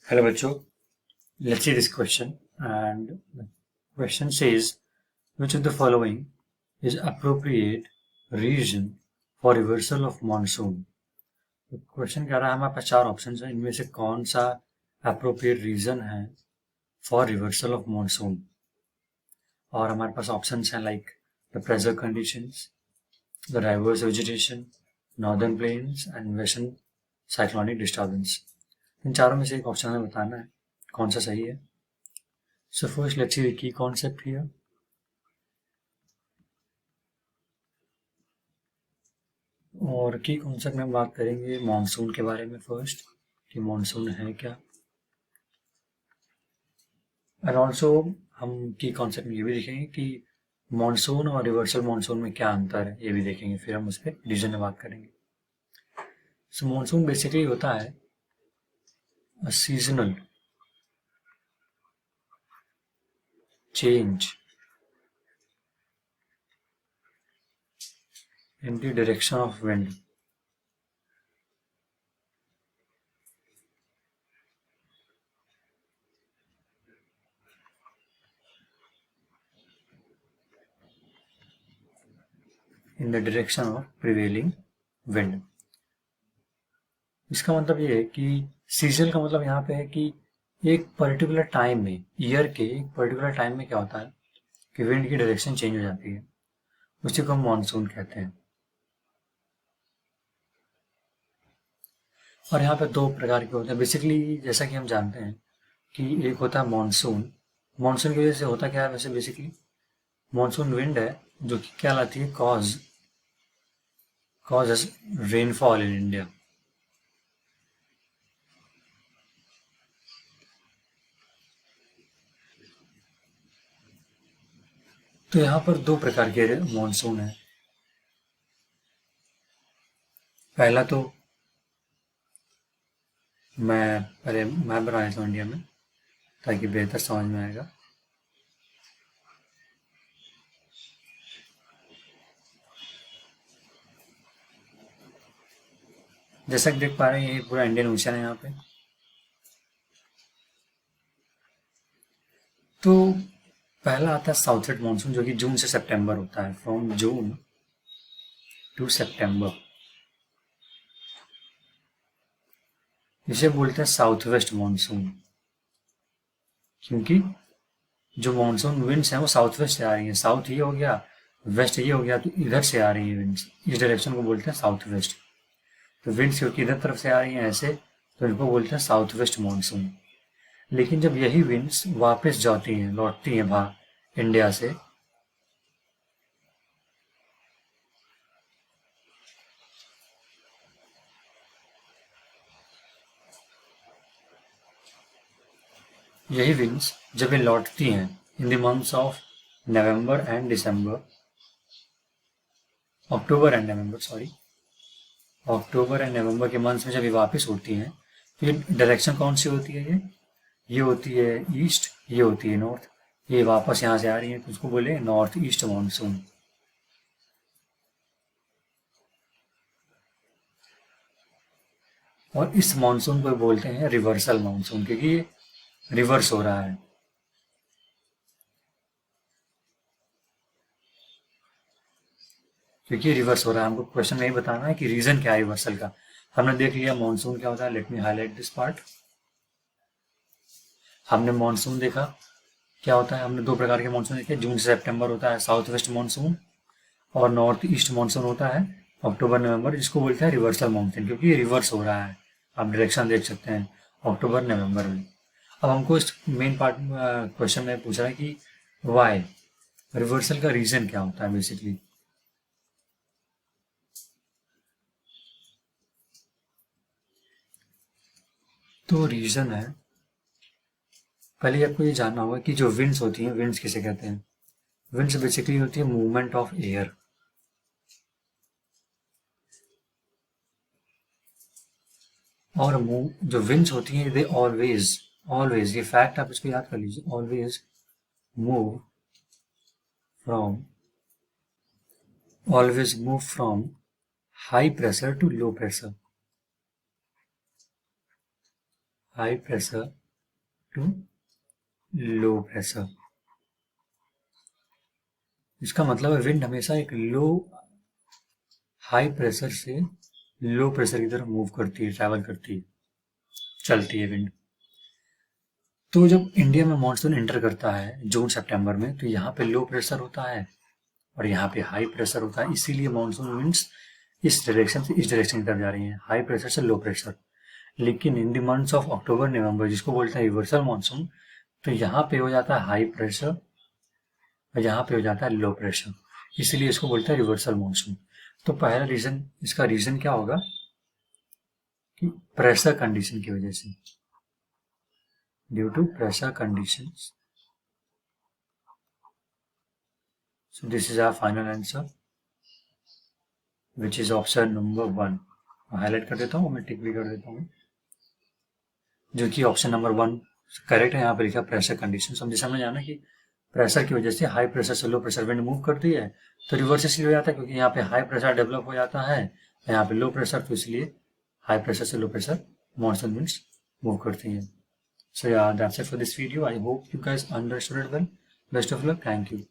Hello बच्चों, let's see this question, and the question says which of the following is appropriate reason for reversal of monsoon. तो question कह रहा है हमारे पास चार ऑप्शन है, इनमें से कौन सा अप्रोप्रिएट रीजन है फॉर रिवर्सल ऑफ मॉनसून। और हमारे पास ऑप्शन हैं like the pressure conditions, the diverse vegetation, northern plains and western cyclonic disturbance. इन चारों में से एक ऑप्शन हमें बताना है कौन सा सही है। So first let's see the key concept here. और की कॉन्सेप्ट में बात करेंगे मॉनसून के बारे में फर्स्ट, कि मॉनसून है क्या, एंड ऑल्सो हम की कॉन्सेप्ट में ये भी देखेंगे कि मॉनसून और रिवर्सल मॉनसून में क्या अंतर है, ये भी देखेंगे। फिर हम उस पर रीजन में बात करेंगे। सो मॉनसून बेसिकली होता है seasonal change in the direction of wind. In the direction of prevailing wind. इसका मतलब ये है कि सीजन का मतलब यहाँ पे है कि एक पर्टिकुलर टाइम में, ईयर के एक पर्टिकुलर टाइम में क्या होता है कि विंड की डायरेक्शन चेंज हो जाती है, उसी को हम मॉनसून कहते हैं। और यहाँ पे दो प्रकार के होते हैं बेसिकली, जैसा कि हम जानते हैं कि एक होता है मॉनसून। मॉनसून की वजह से होता क्या है वैसे बेसिकली, मॉनसून विंड है जो कि क्या लाती है, कॉजेस रेनफॉल इन इंडिया। तो यहाँ पर दो प्रकार के मॉनसून है। पहला तो मैं बना लेता हूँ इंडिया में ताकि बेहतर समझ में आएगा। जैसा कि देख पा रहे हैं ये पूरा इंडियन ओशन है यहाँ पे। तो पहला आता है साउथ वेस्ट मानसून जो कि जून से सितंबर होता है, फ्रॉम जून टू सितंबर। इसे बोलते हैं साउथ वेस्ट मानसून, क्योंकि जो मानसून विंड्स हैं वो साउथ वेस्ट से आ रही हैं। साउथ ये हो गया, वेस्ट ये हो गया, तो इधर से आ रही है विंड्स, इस डायरेक्शन को बोलते हैं साउथ वेस्ट। तो विंड्स क्योंकि इधर तरफ से आ रही हैं ऐसे, तो इनको बोलते हैं साउथ वेस्ट मानसून। लेकिन जब यही विंड्स वापस जाती हैं, लौटती हैं बाहर इंडिया से, यही विंड्स जब ये लौटती हैं इन the months of November and December, October and November के मंथ्स में जब ये वापस उड़ती हैं, तो ये डायरेक्शन कौन सी होती है, ये होती है ईस्ट, ये होती है नॉर्थ। ये वापस यहाँ से आ रही है तो उसको बोले नॉर्थ ईस्ट मानसून। और इस मानसून को बोलते हैं रिवर्सल मानसून, क्योंकि ये रिवर्स हो रहा है। क्योंकि रिवर्स हो रहा है, हमको क्वेश्चन में ही बताना है कि रीजन क्या है रिवर्सल का। हमने देख लिया मानसून क्या होता है, let me highlight this part. हमने मानसून देखा क्या होता है, हमने दो प्रकार के मानसून देखे, जून से सितंबर होता है साउथ वेस्ट मानसून, और नॉर्थ ईस्ट मानसून होता है अक्टूबर नवंबर, जिसको बोलते हैं रिवर्सल मानसून, क्योंकि ये रिवर्स हो रहा है। आप डायरेक्शन देख सकते हैं अक्टूबर नवंबर में। अब हमको इस मेन पार्ट क्वेश्चन में पूछ रहा है कि वाई, रिवर्सल का रीजन क्या होता है बेसिकली। तो रीजन है, पहले आपको ये जानना होगा कि जो विंड्स होती हैं, विंड्स किसे कहते हैं। विंड्स बेसिकली होती है मूवमेंट ऑफ एयर। और जो विंड्स होती हैं दे ऑलवेज ऑलवेज, ये फैक्ट आप इसको याद कर लीजिए, always move from always move from high pressure to low pressure. High pressure to low pressure. इसका मतलब है विंड हमेशा एक हाई प्रेशर से लो प्रेशर की तरफ मूव करती है, ट्रैवल करती है, चलती है विंड। तो जब इंडिया में मानसून एंटर करता है जून सितंबर में, तो यहाँ पे लो प्रेशर होता है और यहाँ पे हाई प्रेशर होता है, इसीलिए मानसून विंड्स इस डायरेक्शन से इस डायरेक्शन की तरफ जा रही हैं, हाई प्रेशर से लो प्रेशर। लेकिन in the months of October November, जिसको बोलते हैं रिवर्सल मानसून, तो यहाँ पे हो जाता है हाई प्रेशर और यहाँ पे हो जाता है लो प्रेशर, इसीलिए इसको बोलते हैं रिवर्सल मानसून। तो पहला रीजन, इसका रीजन क्या होगा कि प्रेशर कंडीशन की वजह से, due to pressure conditions. So this is our final answer, which is option number 1. Highlight कर देता हूँ, मैं टिक भी कर देता हूँ, जो कि ऑप्शन नंबर 1 करेक्ट है। यहाँ पे लिखा प्रेशर कंडीशन। समझे, समझ आना कि प्रेशर की वजह से हाई प्रेशर से लो प्रेशर विंड मूव करती है, तो रिवर्स इसलिए हो जाता है क्योंकि यहाँ पे हाई प्रेशर डेवलप हो जाता है, यहाँ पे लो प्रेशर, तो इसलिए हाई प्रेशर से low pressure monsoon winds move करती हैं। So yeah, that's it for this video. I hope you guys understood it well. Best of luck. Thank you.